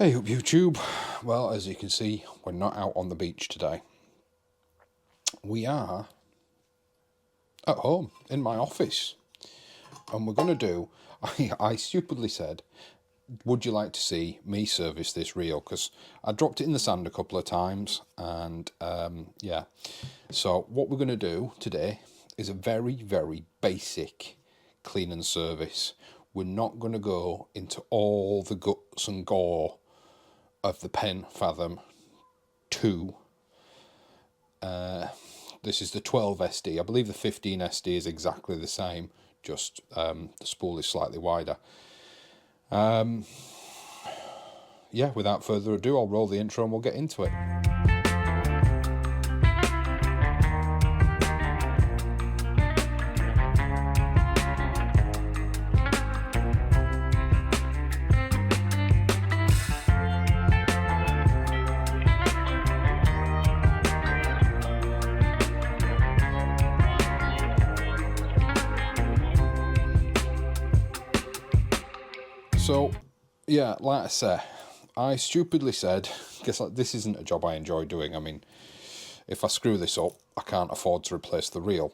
Hey up YouTube. Well, as you can see, we're not out on the beach today. We are at home in my office, and we're going to do, I stupidly said, would you like to see me service this reel? Because I dropped it in the sand a couple of times, and yeah. So what we're going to do today is a very, very basic clean and service. We're not going to go into all the guts and gore of the Penn Fathom 2. This is the 12 SD. I believe the 15 SD is exactly the same, just the spool is slightly wider. Yeah, without further ado, I'll roll the intro and we'll get into it. So, yeah, like I say, I stupidly said, guess this isn't a job I enjoy doing. I mean, if I screw this up, I can't afford to replace the reel.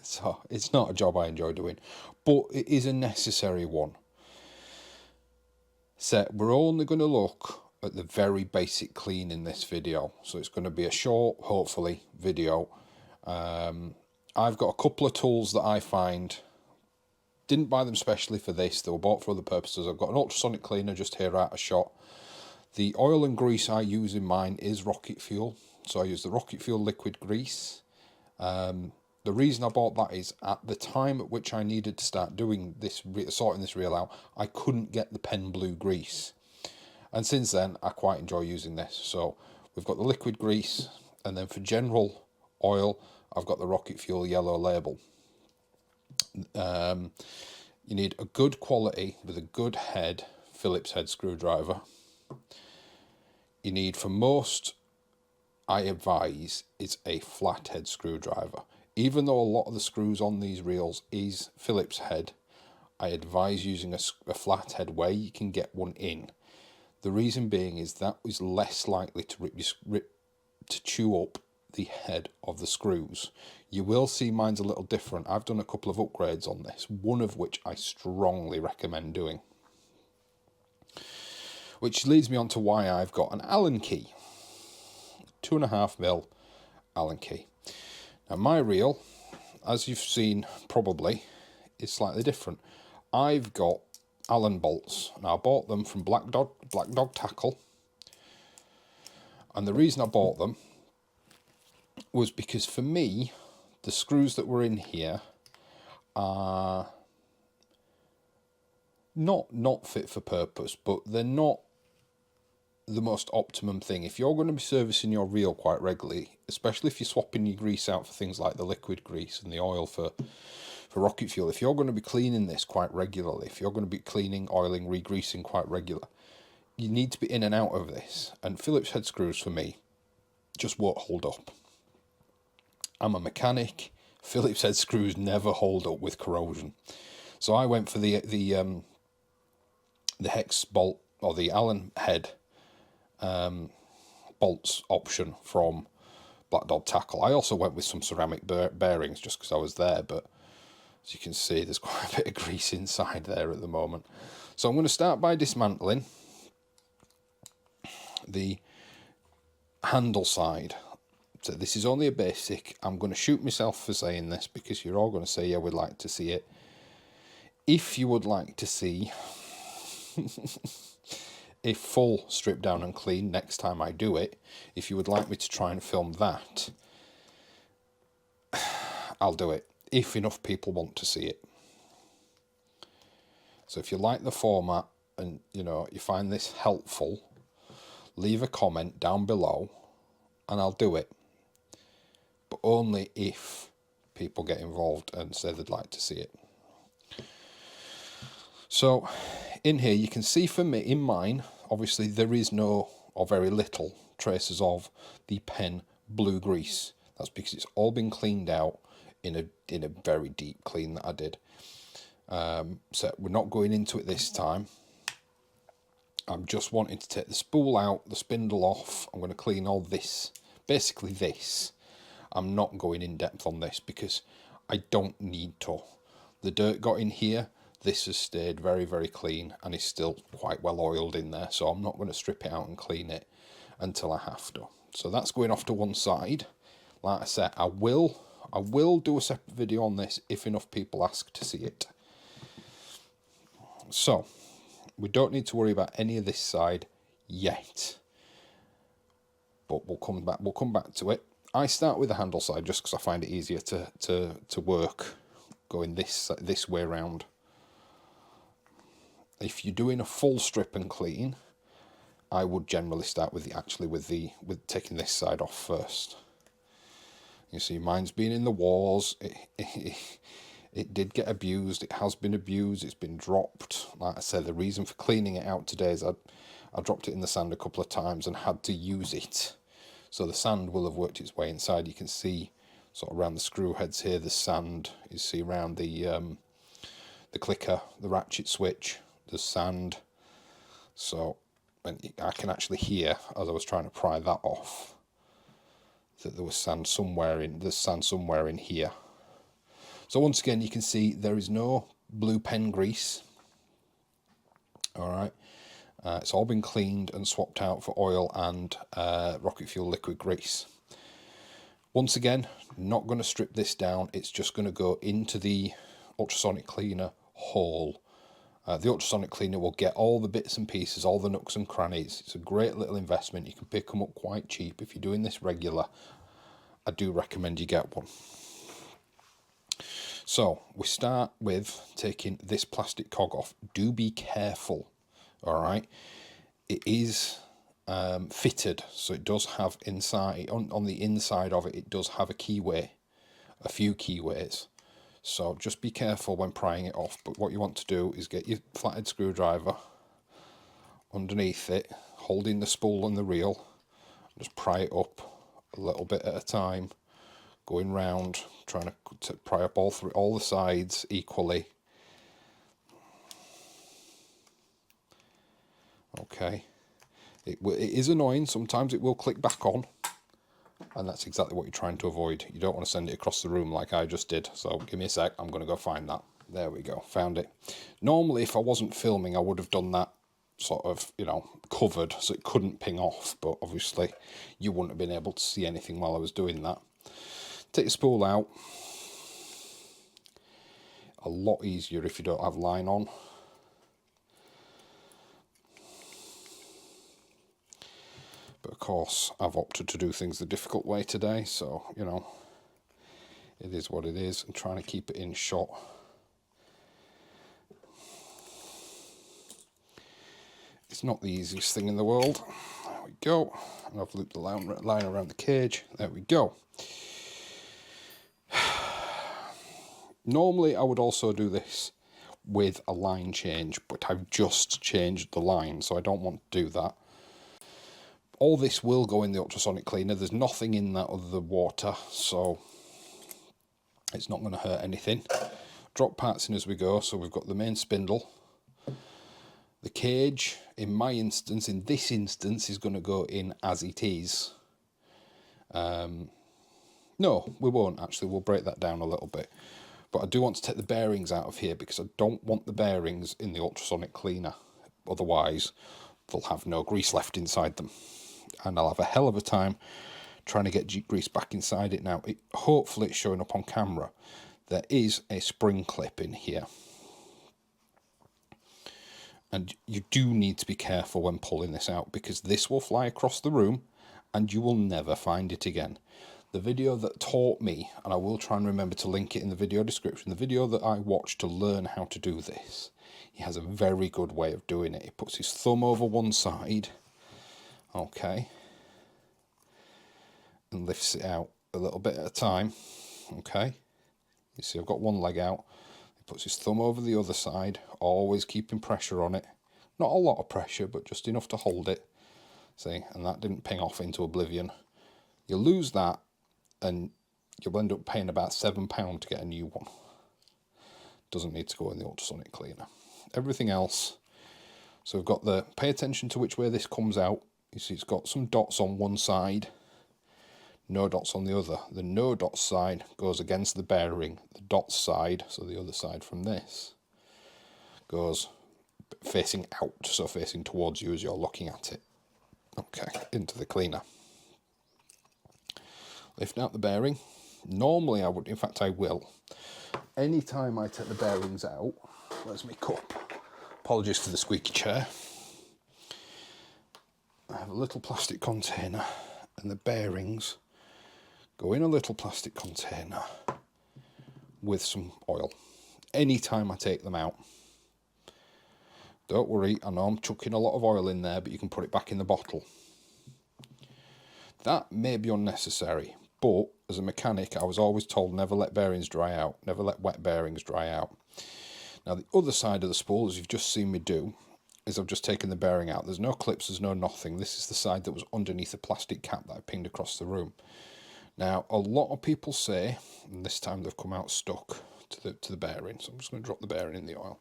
So, it's not a job I enjoy doing, but it is a necessary one. So, we're only going to look at the very basic clean in this video. So, it's going to be a short, hopefully, video. I've got a couple of tools that I find. Didn't buy them specially for this, they were bought for other purposes. I've got an ultrasonic cleaner just here out of shot. The oil and grease I use in mine is rocket fuel, so I use the rocket fuel liquid grease. The reason I bought that is at the time at which I needed to start doing this, sorting this reel out, I couldn't get the Penn blue grease. And since then, I quite enjoy using this. So we've got the liquid grease, and then for general oil, I've got the rocket fuel yellow label. You need a good quality with a good head Phillips head screwdriver. You need, for most, I advise, is a flathead screwdriver. Even though a lot of the screws on these reels is Phillips head, I advise using a flathead where you can get one in. The reason being is that is less likely to chew up the head of the screws. You will see mine's a little different. I've done a couple of upgrades on this, one of which I strongly recommend doing. Which leads me on to why I've got an Allen key. 2.5mm Allen key. Now my reel, as you've seen probably, is slightly different. I've got Allen bolts, and I bought them from Black Dog Tackle. And the reason I bought them was because for me, the screws that were in here are not fit for purpose, but they're not the most optimum thing. If you're going to be servicing your reel quite regularly, especially if you're swapping your grease out for things like the liquid grease and the oil for rocket fuel, if you're going to be cleaning this quite regularly, if you're going to be cleaning, oiling, re-greasing quite regular, you need to be in and out of this. And Phillips head screws for me just won't hold up. I'm a mechanic. Phillips head screws never hold up with corrosion. So I went for the hex bolt, or the Allen head bolts option from Black Dog Tackle. I also went with some ceramic bearings just because I was there, but as you can see, there's quite a bit of grease inside there at the moment. So I'm going to start by dismantling the handle side. So this is only a basic. I'm going to shoot myself for saying this because you're all going to say, yeah, we'd like to see it. If you would like to see a full strip down and clean next time I do it, if you would like me to try and film that, I'll do it, if enough people want to see it. So if you like the format and you find this helpful, leave a comment down below and I'll do it. But only if people get involved and say they'd like to see it. So in here you can see for me, in mine, obviously there is no or very little traces of the Penn blue grease. That's because it's all been cleaned out in a very deep clean that I did. So we're not going into it this time. I'm just wanting to take the spool out, the spindle off. I'm going to clean all this, basically this. I'm not going in depth on this because I don't need to. The dirt got in here. This has stayed very, very clean and is still quite well oiled in there. So I'm not going to strip it out and clean it until I have to. So that's going off to one side. Like I said, I will do a separate video on this if enough people ask to see it. So we don't need to worry about any of this side yet, but we'll come back to it. I start with the handle side just because I find it easier to work going this way around. If you're doing a full strip and clean, I would generally start with taking this side off first. You see, mine's been in the wars. It did get abused. It has been abused. It's been dropped. Like I said, the reason for cleaning it out today is I dropped it in the sand a couple of times and had to use it. So the sand will have worked its way inside. You can see sort of around the screw heads here, the sand. You see around the clicker, the ratchet switch, the sand. So and I can actually hear, as I was trying to pry that off, that there was sand somewhere in here. So once again, you can see there is no blue pen grease. All right, it's all been cleaned and swapped out for oil and rocket fuel liquid grease. Once again, not going to strip this down. It's just going to go into the ultrasonic cleaner whole. The ultrasonic cleaner will get all the bits and pieces, all the nooks and crannies. It's a great little investment. You can pick them up quite cheap. If you're doing this regular, I do recommend you get one. So we start with taking this plastic cog off. Do be careful, all right? It is fitted, so it does have inside, on the inside of it, it does have a keyway, a few keyways. So just be careful when prying it off. But what you want to do is get your flathead screwdriver underneath it, holding the spool and the reel, just pry it up a little bit at a time, going round, trying to pry up all the sides equally. Okay. It is annoying. Sometimes it will click back on, and that's exactly what you're trying to avoid. You don't want to send it across the room like I just did. So give me a sec. I'm going to go find that. There we go. Found it. Normally, if I wasn't filming, I would have done that sort of, covered so it couldn't ping off. But obviously, you wouldn't have been able to see anything while I was doing that. Take the spool out. A lot easier if you don't have line on. But of course, I've opted to do things the difficult way today, so, it is what it is. I'm trying to keep it in shot. It's not the easiest thing in the world. There we go. And I've looped the line around the cage. There we go. Normally, I would also do this with a line change, but I've just changed the line, so I don't want to do that. All this will go in the ultrasonic cleaner. There's nothing in that other than water, so it's not going to hurt anything. Drop parts in as we go. So we've got the main spindle. The cage, in this instance, is going to go in as it is. No, we won't actually. We'll break that down a little bit. But I do want to take the bearings out of here because I don't want the bearings in the ultrasonic cleaner. Otherwise, they'll have no grease left inside them. And I'll have a hell of a time trying to get grease back inside it now. Hopefully it's showing up on camera. There is a spring clip in here. And you do need to be careful when pulling this out because this will fly across the room and you will never find it again. The video that taught me, and I will try and remember to link it in the video description, the video that I watched to learn how to do this, he has a very good way of doing it. He puts his thumb over one side, okay, and lifts it out a little bit at a time, okay. You see I've got one leg out. He puts his thumb over the other side, always keeping pressure on it. Not a lot of pressure, but just enough to hold it. See, and that didn't ping off into oblivion. You lose that, and you'll end up paying about £7 to get a new one. Doesn't need to go in the ultrasonic cleaner. Everything else, So we've got the, pay attention to which way this comes out. You see it's got some dots on one side, no dots on the other. The no dots side goes against the bearing. The dots side, so the other side from this, goes facing out, so facing towards you as you're looking at it. Okay, into the cleaner. Lift out the bearing. Normally I would, in fact I will. Anytime I take the bearings out, where's my cup? Apologies for the squeaky chair. I have a little plastic container and the bearings go in a little plastic container with some oil. Anytime I take them out. Don't worry, I know I'm chucking a lot of oil in there, but you can put it back in the bottle. That may be unnecessary, but as a mechanic I was always told never let bearings dry out, never let wet bearings dry out. Now the other side of the spool, as you've just seen me do, is I've just taken the bearing out. There's no clips, there's no nothing. This is the side that was underneath the plastic cap that I pinged across the room. Now a lot of people say, and this time they've come out stuck to the bearing, so I'm just going to drop the bearing in the oil.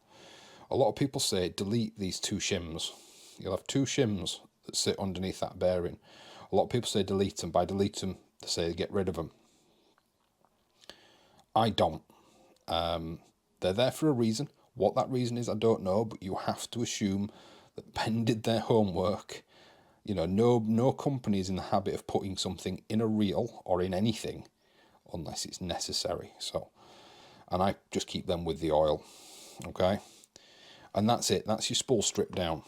A lot of people say delete these two shims. You'll have two shims that sit underneath that bearing. A lot of people say delete them. By delete them, they say get rid of them. I don't. They're there for a reason. What that reason is, I don't know, but you have to assume that Penn did their homework. You know, no company is in the habit of putting something in a reel or in anything unless it's necessary. So, and I just keep them with the oil. Okay, and that's it. That's your spool stripped down.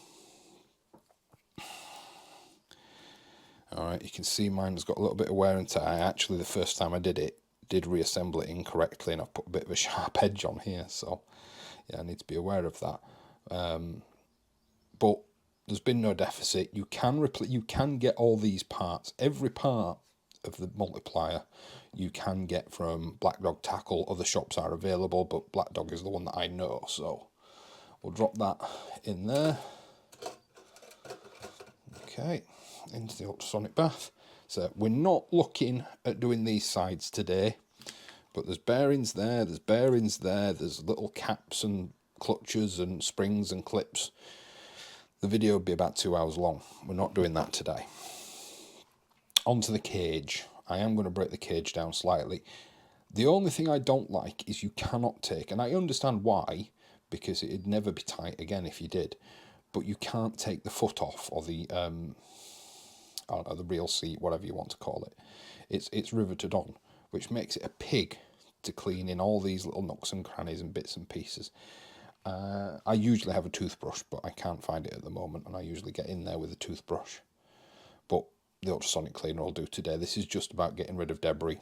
Alright, you can see mine's got a little bit of wear and tear. I actually, the first time I did reassemble it incorrectly, and I've put a bit of a sharp edge on here, so yeah, I need to be aware of that. But there's been no deficit. You can get all these parts, every part of the multiplier you can get from Black Dog Tackle. Other shops are available, but Black Dog is the one that I know, so we'll drop that in there. Okay, into the ultrasonic bath. So we're not looking at doing these sides today, but there's bearings there, there's little caps and clutches and springs and clips. The video would be about 2 hours long. We're not doing that today. Onto the cage. I am going to break the cage down slightly. The only thing I don't like is you cannot take, and I understand why, because it'd never be tight again if you did, but you can't take the foot off, or the I don't know, the reel seat, whatever you want to call it. It's riveted on, which makes it a pig to clean in all these little nooks and crannies and bits and pieces. I usually have a toothbrush, but I can't find it at the moment, and I usually get in there with a toothbrush. But the ultrasonic cleaner will do today. This is just about getting rid of debris.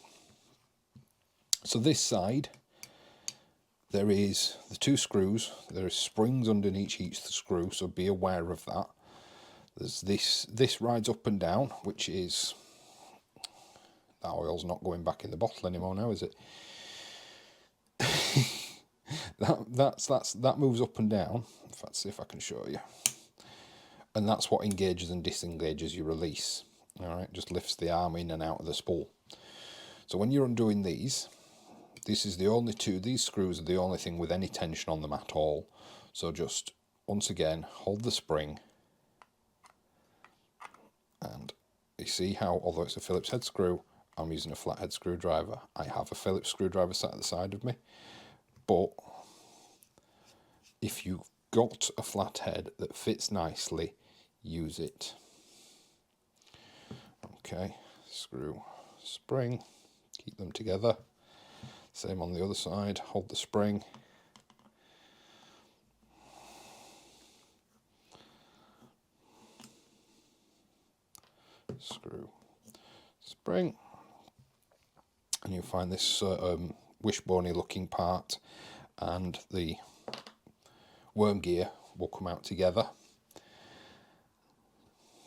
So this side, there is the two screws. There is springs underneath each screw, so be aware of that. There's this rides up and down, which is, that oil's not going back in the bottle anymore now, is it? that moves up and down. In fact, see if I can show you. And that's what engages and disengages your release. Alright, just lifts the arm in and out of the spool. So when you're undoing these, this is the only two, these screws are the only thing with any tension on them at all. So just, once again, hold the spring. And you see how, although it's a Phillips head screw, I'm using a flathead screwdriver. I have a Phillips screwdriver sat at the side of me. But if you've got a flathead that fits nicely, use it. Okay, screw, spring, keep them together. Same on the other side, hold the spring. Screw, spring. And you find this wishbone-y looking part and the worm gear will come out together.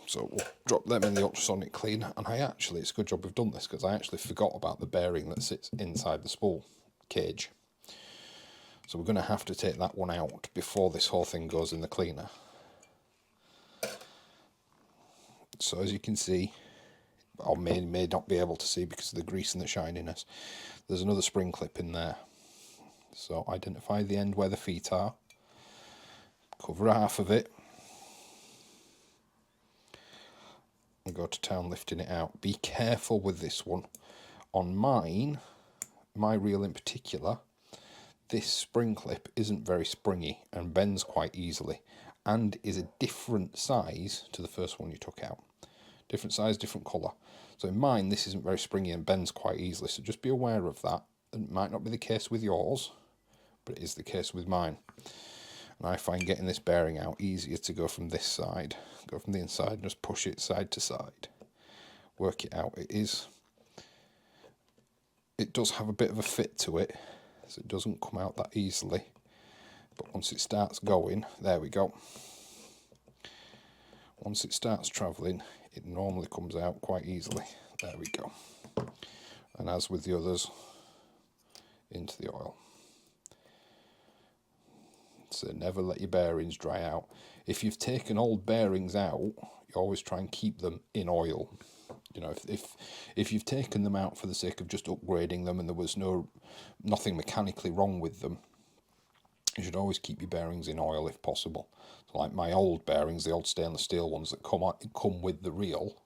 So we'll drop them in the ultrasonic cleaner, and it's a good job we've done this, because I actually forgot about the bearing that sits inside the spool cage. So we're going to have to take that one out before this whole thing goes in the cleaner. So as you can see, or may not be able to see because of the grease and the shininess, there's another spring clip in there. So identify the end where the feet are, cover half of it, go to town lifting it out. Be careful with this one. On mine, my reel in particular, this spring clip isn't very springy and bends quite easily, and is a different size to the first one you took out. Different size, different colour. So in mine, this isn't very springy and bends quite easily, so just be aware of that. It might not be the case with yours, but it is the case with mine. And I find getting this bearing out easier to go from this side. Go from the inside and just push it side to side. Work it out. It does have a bit of a fit to it, so it doesn't come out that easily. But once it starts going, there we go. Once it starts travelling, it normally comes out quite easily. There we go. And as with the others, into the oil. So never let your bearings dry out. If you've taken old bearings out, you always try and keep them in oil. You know, if you've taken them out for the sake of just upgrading them and there was nothing mechanically wrong with them, you should always keep your bearings in oil if possible. So like my old bearings, the old stainless steel ones that come with the reel,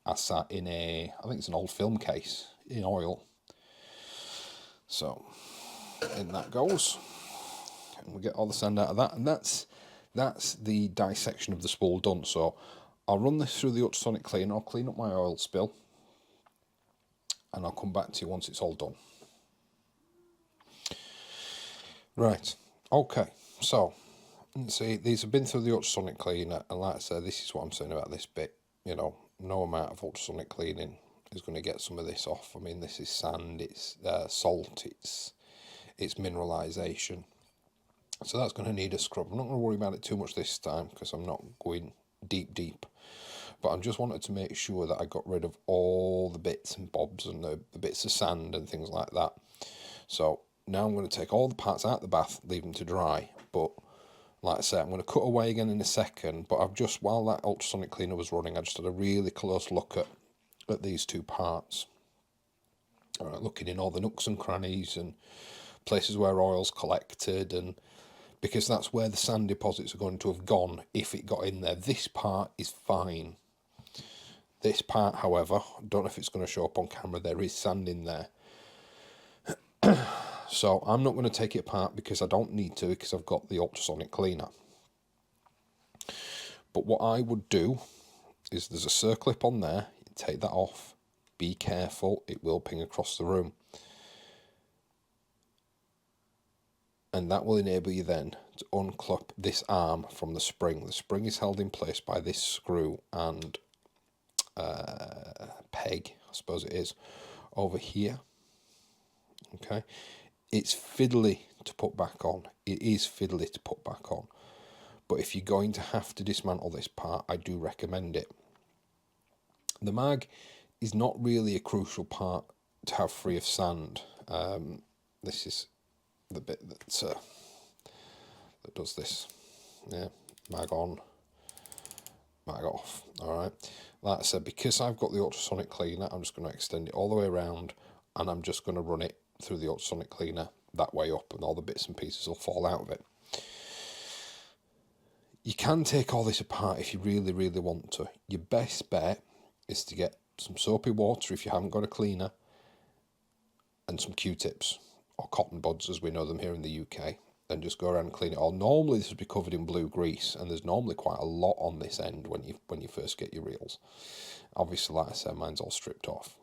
are sat in I think it's an old film case in oil. So in that goes, and we get all the sand out of that, and that's the dissection of the spool done. So I'll run this through the ultrasonic cleaner, I'll clean up my oil spill, and I'll come back to you once it's all done. Right, okay, so let's see, these have been through the ultrasonic cleaner, and like I said, this is what I'm saying about this bit. You know, no amount of ultrasonic cleaning is going to get some of this off. I mean, this is sand, it's salt, it's mineralisation. So that's going to need a scrub. I'm not going to worry about it too much this time because I'm not going deep. But I just wanted to make sure that I got rid of all the bits and bobs and the bits of sand and things like that. So now I'm going to take all the parts out of the bath, leave them to dry. But like I said, I'm going to cut away again in a second. But I've just, while that ultrasonic cleaner was running, I just had a really close look at these two parts. All right, looking in all the nooks and crannies and places where oil's collected, and because that's where the sand deposits are going to have gone if it got in there. This part is fine. This part, however, I don't know if it's going to show up on camera, there is sand in there. So I'm not going to take it apart because I don't need to, because I've got the ultrasonic cleaner. But what I would do is, there's a circlip on there, you take that off, be careful, it will ping across the room. And that will enable you then to unclip this arm from the spring. The spring is held in place by this screw and peg, I suppose it is, over here. Okay, it's fiddly to put back on. It is fiddly to put back on. But if you're going to have to dismantle this part, I do recommend it. The mag is not really a crucial part to have free of sand. This is the bit that does this. Yeah, mag on, mag off. Alright, like I said, because I've got the ultrasonic cleaner, I'm just going to extend it all the way around, and I'm just going to run it through the ultrasonic cleaner that way up, and all the bits and pieces will fall out of it. You can take all this apart if you really want to. Your best bet is to get some soapy water if you haven't got a cleaner, and some Q-tips, or cotton buds as we know them here in the UK, and just go around and clean it all. Normally this would be covered in blue grease, and there's normally quite a lot on this end when you first get your reels. Obviously, like I said, mine's all stripped off.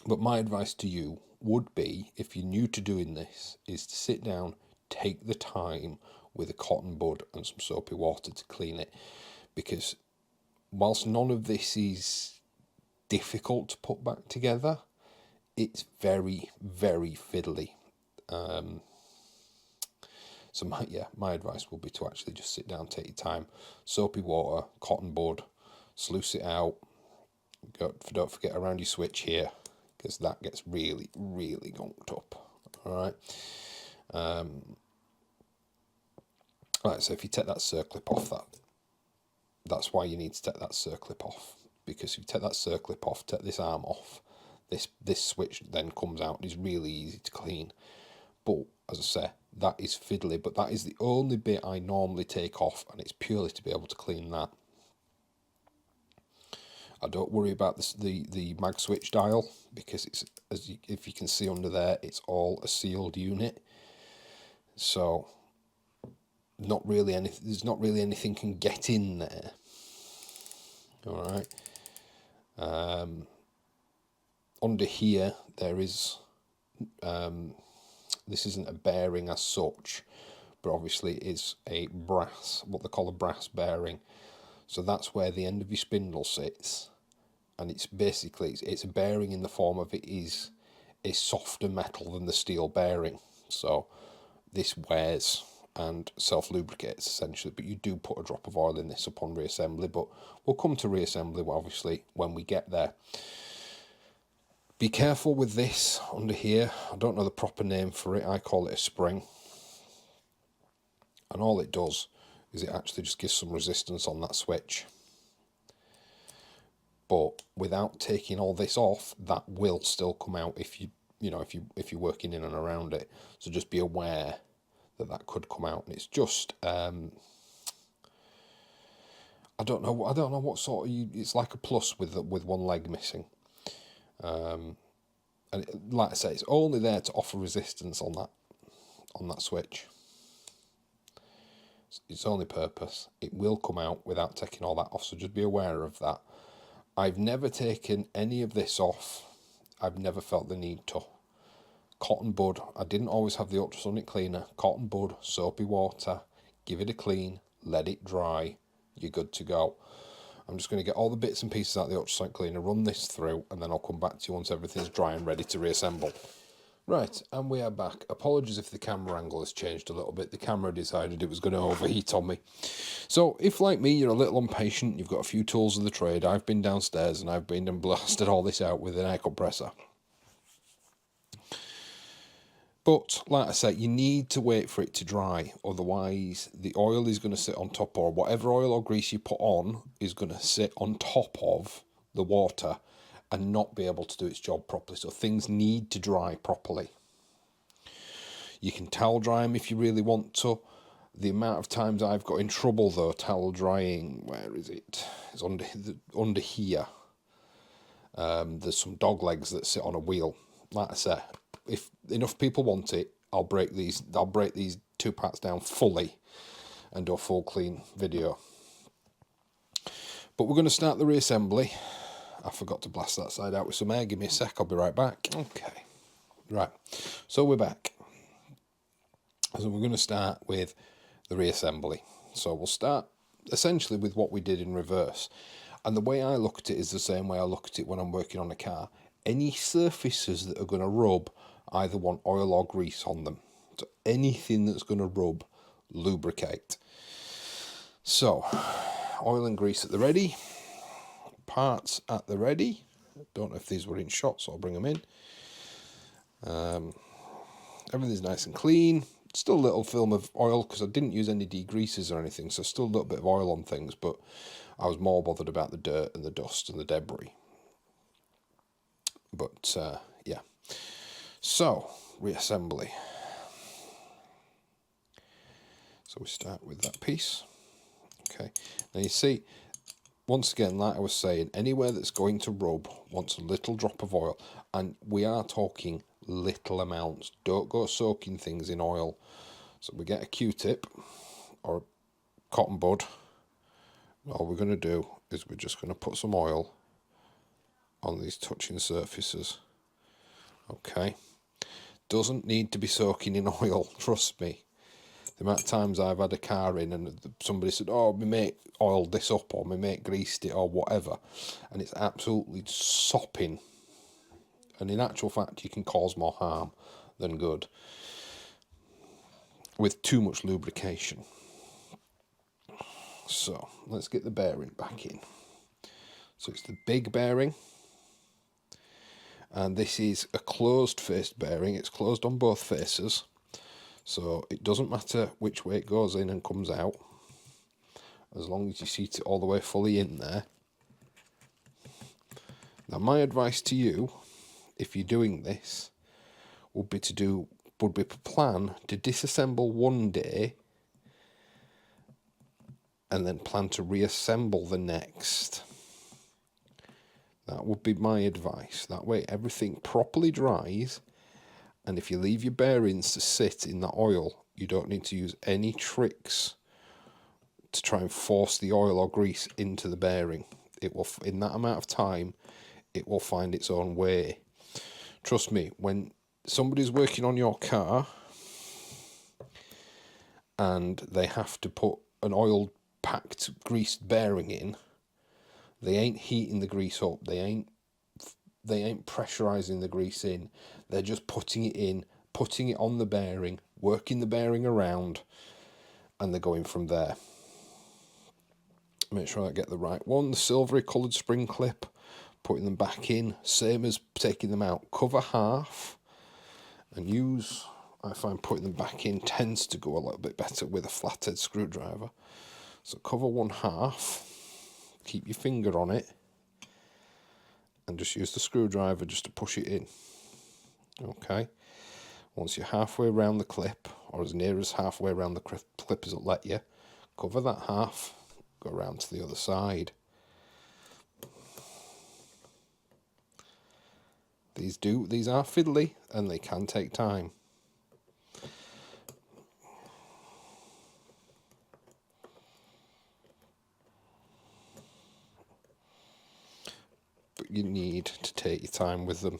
But my advice to you would be, if you're new to doing this, is to sit down, take the time with a cotton bud and some soapy water to clean it, because whilst none of this is difficult to put back together, it's very fiddly. So my advice would be to actually just sit down, take your time, soapy water, cotton bud, sluice it out. Don't forget around your switch here, because that gets really gunked up. Alright. Right, so if you take that circlip off, that's why you need to take that circlip off, because if you take that circlip off, take this arm off, this switch then comes out and is really easy to clean. But as I say, that is fiddly, but that is the only bit I normally take off, and it's purely to be able to clean that. I don't worry about the mag switch dial, because it's, if you can see under there, it's all a sealed unit. So not really there's not really anything can get in there. All right. Under here there is this isn't a bearing as such, but obviously it is a brass, what they call a brass bearing. So that's where the end of your spindle sits, and it's basically it's a bearing in the form of it is a softer metal than the steel bearing. So this wears and self-lubricates essentially, but you do put a drop of oil in this upon reassembly, but we'll come to reassembly obviously when we get there. Be careful with this under here. I don't know the proper name for it. I call it a spring. And all it does is it actually just gives some resistance on that switch. But without taking all this off, that will still come out if if you're working in and around it. So just be aware that could come out. And it's just I don't know what sort of it's like a plus with one leg missing. And like I say, it's only there to offer resistance on that switch. Its only purpose. It will come out without taking all that off, so just be aware of that. I've never taken any of this off. I've never felt the need to. Cotton bud. I didn't always have the ultrasonic cleaner. Cotton bud, soapy water, give it a clean, let it dry, you're good to go. I'm just going to get all the bits and pieces out of the ultrasonic cleaner, run this through, and then I'll come back to you once everything's dry and ready to reassemble. Right, and we are back. Apologies if the camera angle has changed a little bit. The camera decided it was going to overheat on me. So if, like me, you're a little impatient, you've got a few tools of the trade, I've been downstairs and I've been and blasted all this out with an air compressor. But, like I say, you need to wait for it to dry, otherwise the oil is going to sit on top, or whatever oil or grease you put on is going to sit on top of the water and not be able to do its job properly. So things need to dry properly. You can towel dry them if you really want to. The amount of times I've got in trouble though towel drying, where is it? It's under here. There's some dog legs that sit on a wheel. Like I say, if enough people want it, I'll break these 2 parts down fully and do a full clean video. But we're going to start the reassembly. I forgot to blast that side out with some air. Give me a sec, I'll be right back. Okay. Right. So we're back. So we're going to start with the reassembly. So we'll start essentially with what we did in reverse. And the way I look at it is the same way I look at it when I'm working on a car. Any surfaces that are going to rub either want oil or grease on them. So anything that's going to rub, lubricate. So, oil and grease at the ready. Parts at the ready. Don't know if these were in shot, so I'll bring them in. Everything's nice and clean. Still a little film of oil because I didn't use any degreasers or anything, so still a little bit of oil on things, but I was more bothered about the dirt and the dust and the debris. But yeah. So, reassembly. So we start with that piece. Okay. Now you see, once again, like I was saying, anywhere that's going to rub wants a little drop of oil. And we are talking little amounts. Don't go soaking things in oil. So we get a Q-tip or a cotton bud. All we're going to do is we're just going to put some oil on these touching surfaces. Okay. Doesn't need to be soaking in oil, trust me. The amount of times I've had a car in and somebody said, oh, my mate oiled this up or my mate greased it or whatever, and it's absolutely sopping. And in actual fact, you can cause more harm than good with too much lubrication. So let's get the bearing back in. So it's the big bearing. And this is a closed-faced bearing. It's closed on both faces. So it doesn't matter which way it goes in and comes out, as long as you seat it all the way fully in there. Now my advice to you, if you're doing this, would be to plan to disassemble one day and then plan to reassemble the next. That would be my advice. That way everything properly dries, and if you leave your bearings to sit in that oil, you don't need to use any tricks to try and force the oil or grease into the bearing. It will, in that amount of time, it will find its own way. Trust me, when somebody's working on your car and they have to put an oil packed greased bearing in, they ain't heating the grease up, they ain't pressurizing the grease in, they're just putting it in, putting it on the bearing, working the bearing around, and they're going from there. Make sure I get the right one. The silvery coloured spring clip, putting them back in, same as taking them out. Cover half and use, I find putting them back in tends to go a little bit better with a flathead screwdriver. So cover one half, keep your finger on it, and just use the screwdriver just to push it in. Okay. Once you're halfway around the clip, or as near as halfway around the clip as it'll let you, cover that half, go around to the other side. These are fiddly and they can take time. But you need to take your time with them.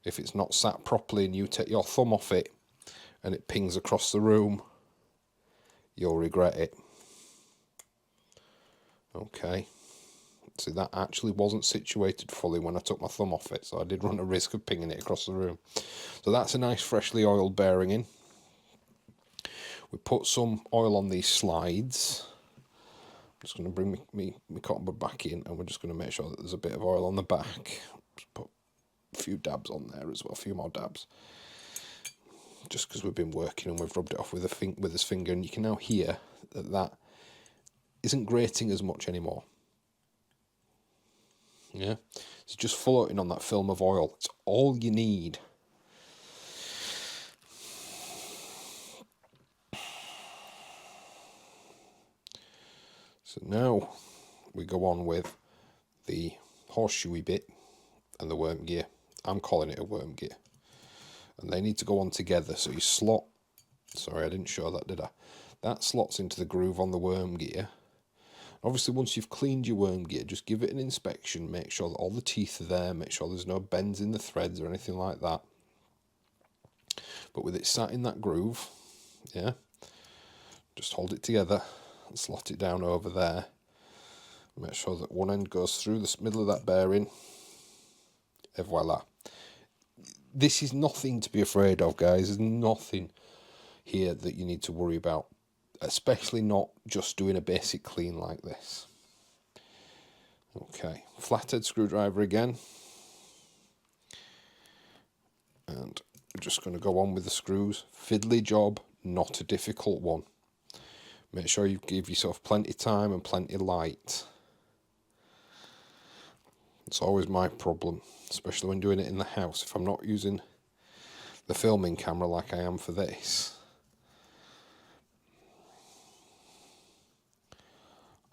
If it's not sat properly and you take your thumb off it and it pings across the room, you'll regret it. Okay. See, that actually wasn't situated fully when I took my thumb off it, so I did run a risk of pinging it across the room. So that's a nice freshly oiled bearing in. We put some oil on these slides. I'm just going to bring my cotton bud back in, and we're just going to make sure that there's a bit of oil on the back. Just put a few dabs on there as well, a few more dabs. Just because we've been working and we've rubbed it off with this finger, and you can now hear that isn't grating as much anymore. Yeah, it's just floating on that film of oil. It's all you need. So now we go on with the horseshoey bit and the worm gear. I'm calling it a worm gear. And they need to go on together. So you slot, sorry I didn't show that, did I? That slots into the groove on the worm gear. Obviously, once you've cleaned your worm gear, just give it an inspection, make sure that all the teeth are there, make sure there's no bends in the threads or anything like that. But with it sat in that groove, yeah, just hold it together and slot it down over there. Make sure that one end goes through the middle of that bearing, et voila. This is nothing to be afraid of, guys. There's nothing here that you need to worry about. Especially not just doing a basic clean like this. Okay, flathead screwdriver again. And we're just going to go on with the screws. Fiddly job, not a difficult one. Make sure you give yourself plenty of time and plenty of light. It's always my problem, especially when doing it in the house. If I'm not using the filming camera like I am for this,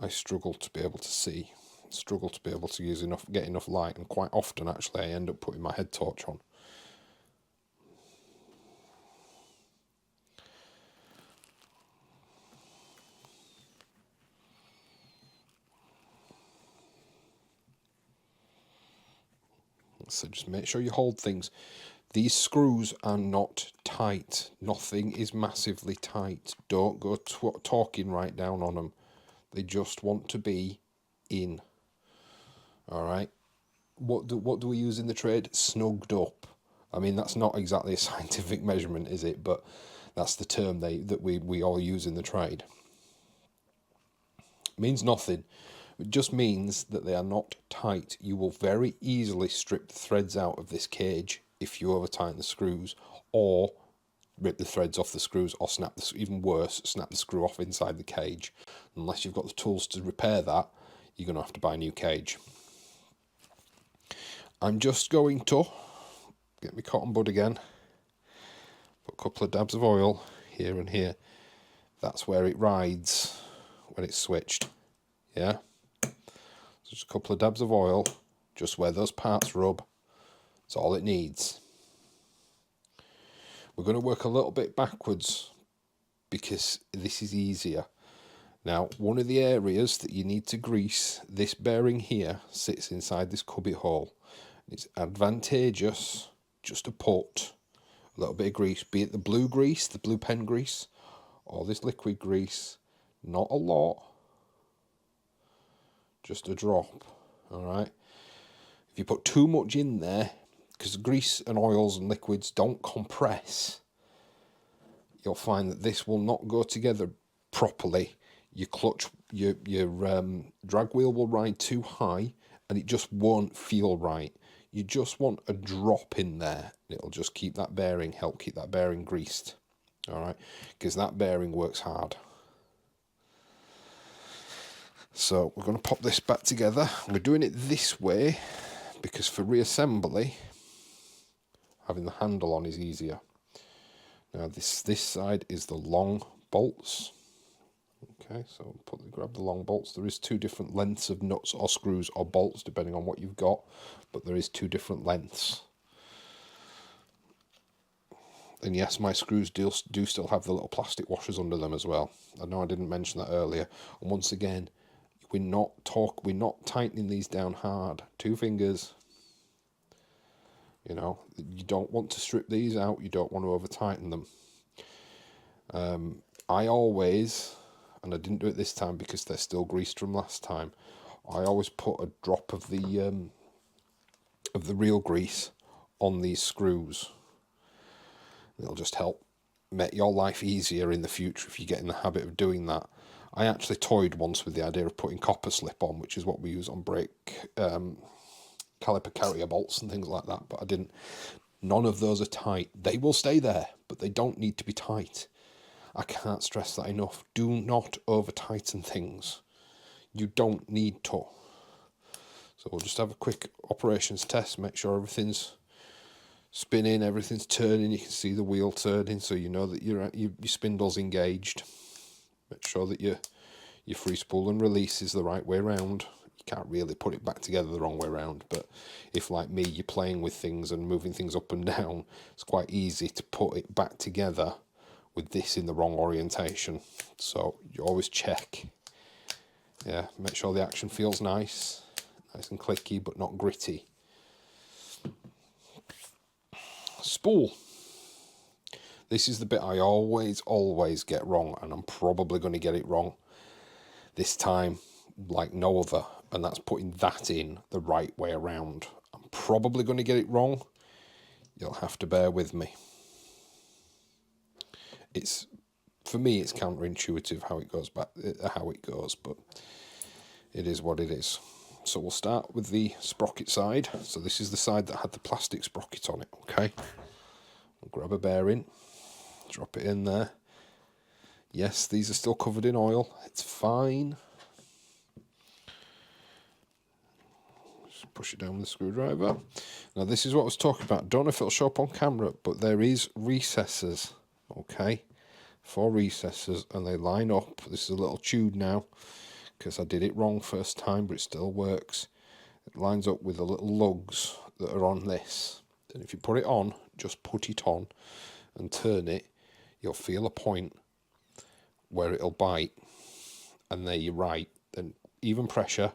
I struggle to be able to see, struggle to be able to use get enough light, and quite often actually I end up putting my head torch on. So just make sure you hold things. These screws are not tight. Nothing is massively tight. Don't go talking right down on them. They just want to be in. Alright? What do we use in the trade? Snugged up. I mean, that's not exactly a scientific measurement, is it? But that's the term that we all use in the trade. It means nothing. It just means that they are not tight. You will very easily strip the threads out of this cage if you over tighten the screws, or rip the threads off the screws, or even worse, snap the screw off inside the cage. Unless you've got the tools to repair that, you're going to have to buy a new cage. I'm just going to get my cotton bud again, put a couple of dabs of oil here and here. That's where it rides when it's switched. Yeah, so just a couple of dabs of oil, just where those parts rub. That's all it needs. We're going to work a little bit backwards because this is easier. Now, one of the areas that you need to grease, this bearing here sits inside this cubby hole. It's advantageous just to put a little bit of grease, be it the blue grease, the blue pen grease, or this liquid grease. Not a lot, just a drop, all right? If you put too much in there, because grease and oils and liquids don't compress, you'll find that this will not go together properly. Your clutch, your drag wheel will ride too high and it just won't feel right. You just want a drop in there. It'll just keep that bearing, help keep that bearing greased. All right, because that bearing works hard. So we're going to pop this back together. We're doing it this way because for reassembly, having the handle on is easier. Now this side is the long bolts. Okay, so grab the long bolts. There is two different lengths of nuts or screws or bolts depending on what you've got, but there is two different lengths. And yes, my screws do still have the little plastic washers under them as well. I know I didn't mention that earlier. And once again, we're not tightening these down hard. 2 fingers. You know, you don't want to strip these out. You don't want to over tighten them. I always, and I didn't do it this time because they're still greased from last time, I always put a drop of the real grease on these screws. It'll just help make your life easier in the future if you get in the habit of doing that. I actually toyed once with the idea of putting copper slip on, which is what we use on brake caliper carrier bolts and things like that, but I didn't. None of those are tight. They will stay there, but they don't need to be tight. I can't stress that enough. Do not over tighten things. You don't need to. So we'll just have a quick operations test, make sure everything's spinning, everything's turning. You can see the wheel turning, so you know that your spindle's engaged. Make sure that your free spool and release is the right way around. You can't really put it back together the wrong way around, but if, like me, you're playing with things and moving things up and down, it's quite easy to put it back together with this in the wrong orientation. So you always check. Yeah, make sure the action feels nice and clicky, but not gritty. Spool. This is the bit I always get wrong, and I'm probably going to get it wrong this time like no other, and that's putting that in the right way around. I'm probably going to get it wrong. You'll have to bear with me. For me, it's counterintuitive how it goes, but it is what it is. So we'll start with the sprocket side. So this is the side that had the plastic sprocket on it, okay? We'll grab a bearing, drop it in there. Yes, these are still covered in oil. It's fine. Just push it down with the screwdriver. Now this is what I was talking about. Don't know if it'll show up on camera, but there is recesses, okay? 4 recesses, and they line up. This is a little chewed now because I did it wrong first time, but it still works. It lines up with the little lugs that are on this. And if you put it on, just put it on and turn it, you'll feel a point where it'll bite, and there you're right. Then even pressure,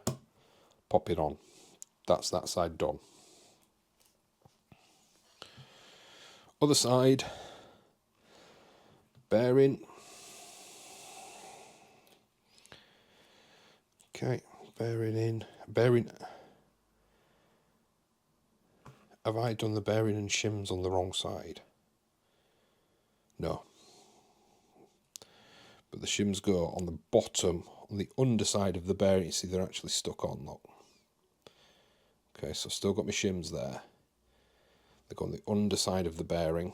pop it on. That's that side done. Other side, bearing. Okay, bearing in. Bearing. Have I done the bearing and shims on the wrong side? No. But the shims go on the bottom, on the underside of the bearing. You see, they're actually stuck on, look. Okay, so still got my shims there. They go on the underside of the bearing.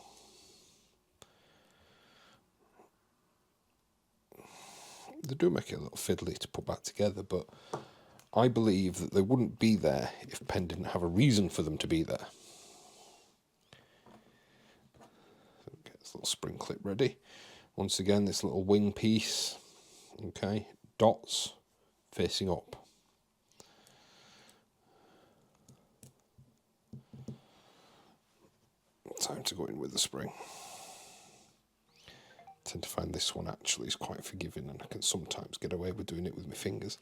They do make it a little fiddly to put back together, but I believe that they wouldn't be there if Penn didn't have a reason for them to be there. So get this little spring clip ready. Once again, this little wing piece, okay, dots facing up. time to go in with the spring. I tend to find this one actually is quite forgiving, and I can sometimes get away with doing it with my fingers.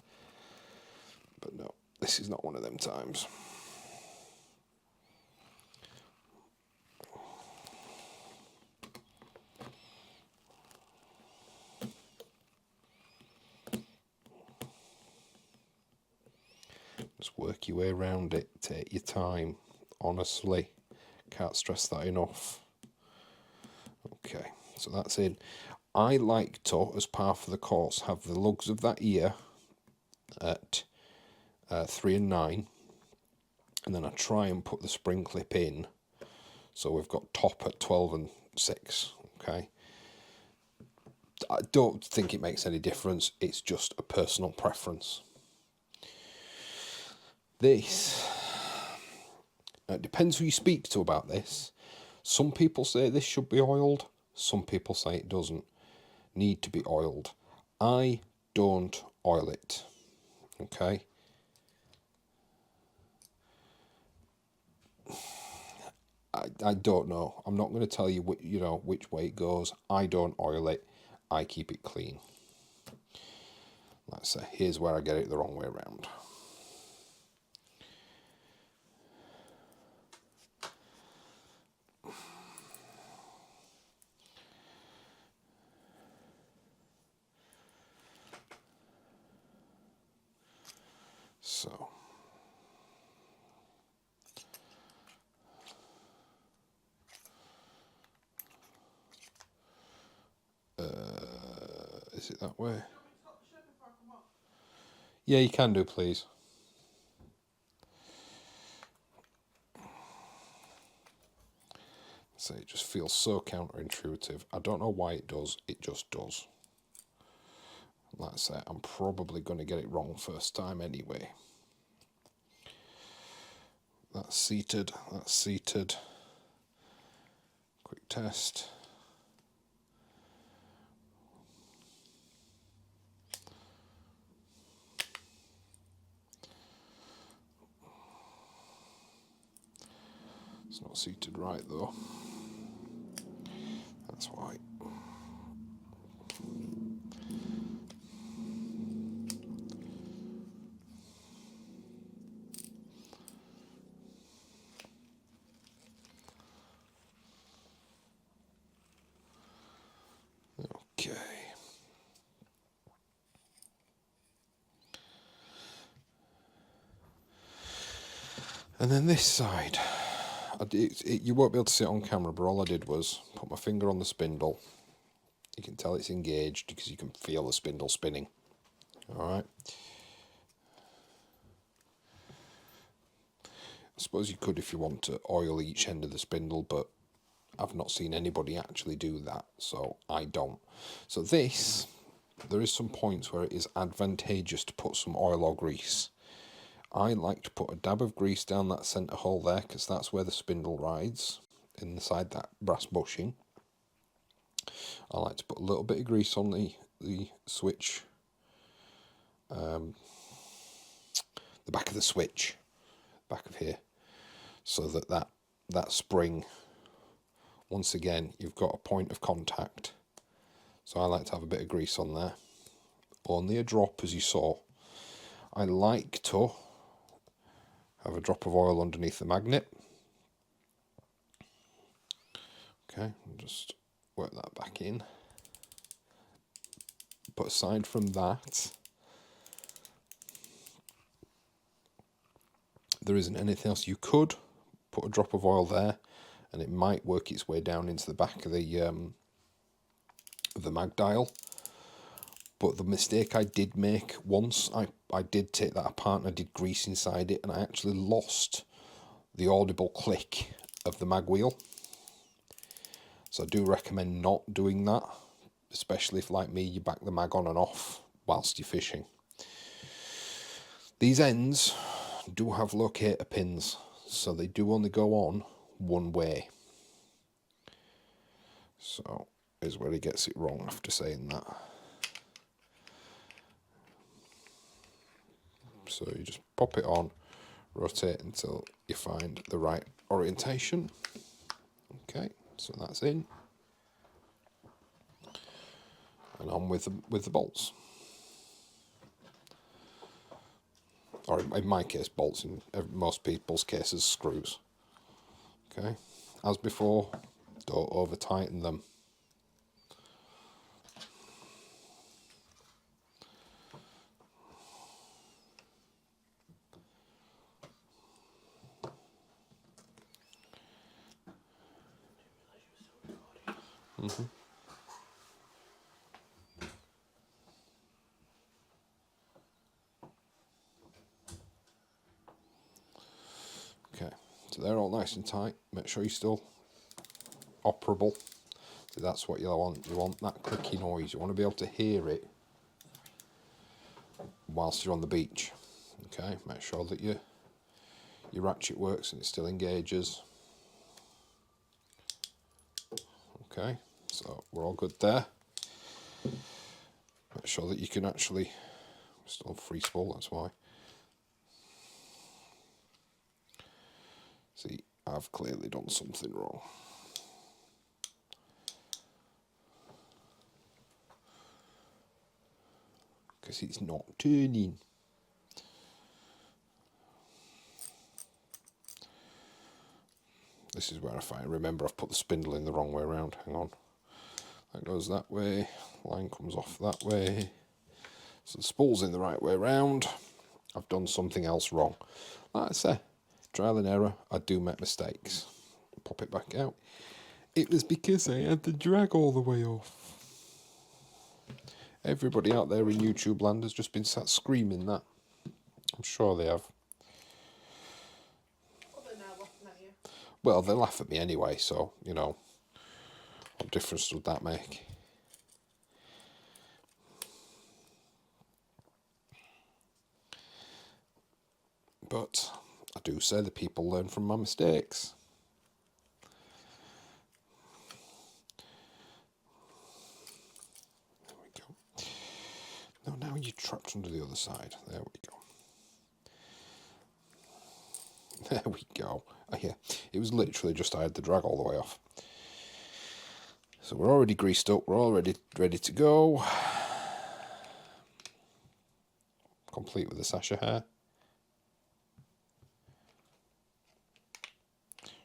But no, this is not one of them times. Just work your way around it, take your time, honestly. Can't stress that enough. Okay, so that's in. I like to, as part of the course, have the lugs of that ear at 3 and 9, and then I try and put the spring clip in, so we've got top at 12 and 6, okay? I don't think it makes any difference, it's just a personal preference. This, it depends who you speak to about this. Some people say this should be oiled, some people say it doesn't need to be oiled. I don't oil it, okay? I don't know. I'm not going to tell you which way it goes. I don't oil it. I keep it clean. Let's say here's where I get it the wrong way around. So is it that way? Yeah, you can do, please. So it just feels so counterintuitive. I don't know why it does. It just does. Like I say, I'm probably going to get it wrong first time anyway. That's seated. That's seated. Quick test. It's not seated right though. That's why. Okay. And then this side, you won't be able to see it on camera, but all I did was put my finger on the spindle. You can tell it's engaged because you can feel the spindle spinning. Alright. I suppose you could if you want to oil each end of the spindle, but I've not seen anybody actually do that, so I don't. So this, there is some points where it is advantageous to put some oil or grease. I like to put a dab of grease down that centre hole there, because that's where the spindle rides, inside that brass bushing. I like to put a little bit of grease on the switch, the back of the switch, back of here, so that spring, once again, you've got a point of contact. So I like to have a bit of grease on there. Only a drop, as you saw. I like to have a drop of oil underneath the magnet. Okay, I'll just work that back in. But aside from that, there isn't anything else. You could put a drop of oil there, and it might work its way down into the back of the mag dial. But the mistake I did make once, I did take that apart and I did grease inside it, and I actually lost the audible click of the mag wheel. So I do recommend not doing that, especially if, like me, you back the mag on and off whilst you're fishing. These ends do have locator pins, so they do only go on one way. So here's where he gets it wrong after saying that. So you just pop it on, rotate until you find the right orientation. Okay, so that's in. And on with the bolts. Or in my case, bolts. In most people's cases, screws. Okay, as before, don't over tighten them. Okay, so they're all nice and tight. Make sure you're still operable. So that's what you want. You want that clicky noise. You want to be able to hear it whilst you're on the beach. Okay, make sure that your ratchet works and it still engages. Okay, so we're all good there. Make sure that you can actually, still free spool, that's why. See, I've clearly done something wrong. Because it's not turning. This is where remember I've put the spindle in the wrong way around. Hang on. That goes that way. Line comes off that way. So the spool's in the right way around. I've done something else wrong. Like I say, trial and error, I do make mistakes. Pop it back out. It was because I had the drag all the way off. Everybody out there in YouTube land has just been sat screaming that. I'm sure they have. Well, they're now laughing at you. Well, they laugh at me anyway, so, you know, what difference would that make? But I do say the people learn from my mistakes. There we go. Now you're trapped under the other side. There we go. There we go. Oh, yeah, it was literally just I had the drag all the way off. So we're already greased up. We're already ready to go. Complete with the sasha hair.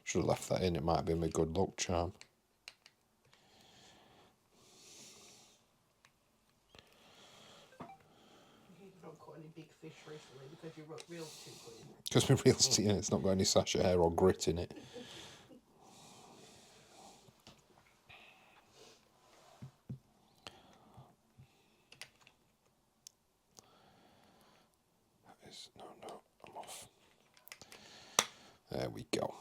Should have left that in. It might have been my good luck charm. You've not caught any big fish recently because your reel's too clean. Because my reel's, yeah, it's not got any sasha hair or grit in it. No, I'm off. There we go.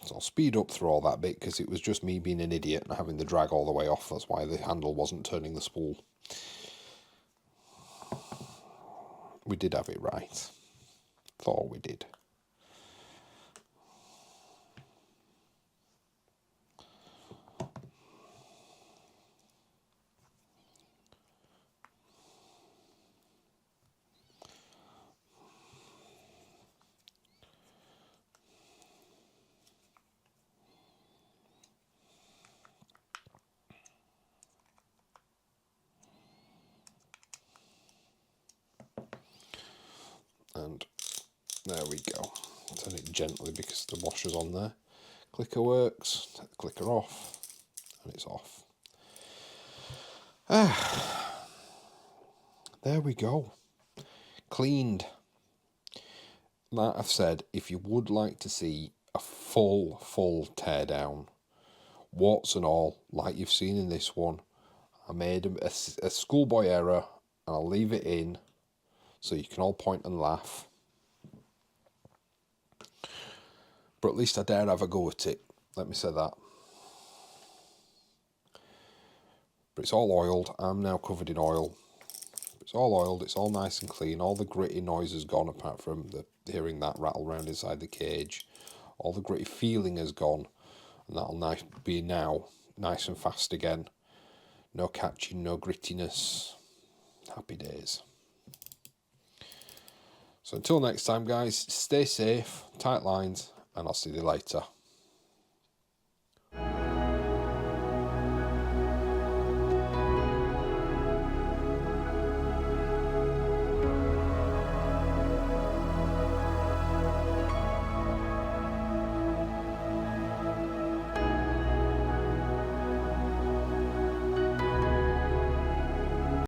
So I'll speed up through all that bit because it was just me being an idiot and having the drag all the way off. That's why the handle wasn't turning the spool. We did have it right. Thought we did. And there we go. Turn it gently because the washer's on there. Clicker works. Take the clicker off. And it's off. There we go. Cleaned. Like I've said, if you would like to see a full tear down, warts and all, like you've seen in this one, I made a schoolboy error and I'll leave it in so you can all point and laugh. But at least I dare have a go at it. Let me say that. But it's all oiled. I'm now covered in oil. It's all oiled. It's all nice and clean. All the gritty noise has gone apart from hearing that rattle around inside the cage. All the gritty feeling has gone. And that'll be now nice and fast again. No catching, no grittiness. Happy days. So until next time guys, stay safe, tight lines, and I'll see you later.